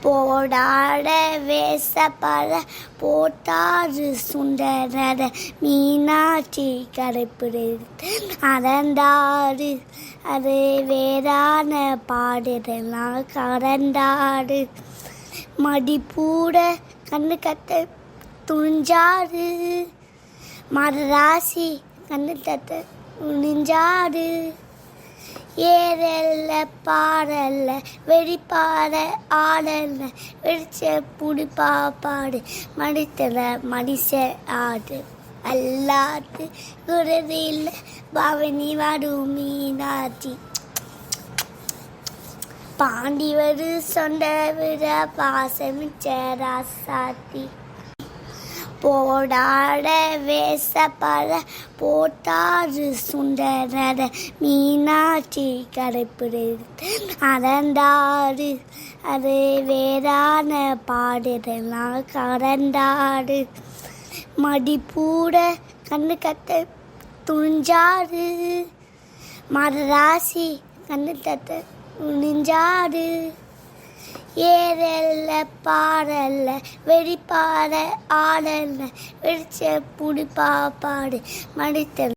போடாட வேசப்பட போட்டாறு சுந்தரர மீனாட்சி கரைப்பிடித்து அறந்தாடு அது வேறான பாடுதெல்லாம் கறந்தாடு மடிப்பூட கண்ணு கத்த துணிஞ்சாடு மரராசி கண்ணு கத்த துணிஞ்சாடு ஏறல்ல பாடல்ல வெடிப்பாட ஆடல்ல வெடிச்ச புடிப்பா பாடு மடித்தல மடிச ஆடு அல்லாத்து குரதில்ல பவனி வரும் மீனாட்சி பாண்டி வரு சொந்த விட பாசமிச்சராசாத்தி போடாட வேசப்பட போட்டாறு சுந்தரர மீனாட்சி கரைப்பிடித்து அறந்தாடு அது வேறான பாடுதெல்லாம் கறந்தாடு மடிப்பூட கண்ணு கத்த துணிஞ்சாடு மரராசி கண்ணு கத்த துணிஞ்சாடு ஏறல்ல பாடல்ல வெடிப்பாட ஆடல்ல வெடிச்ச புடிப்பா பாடு மடித்தல்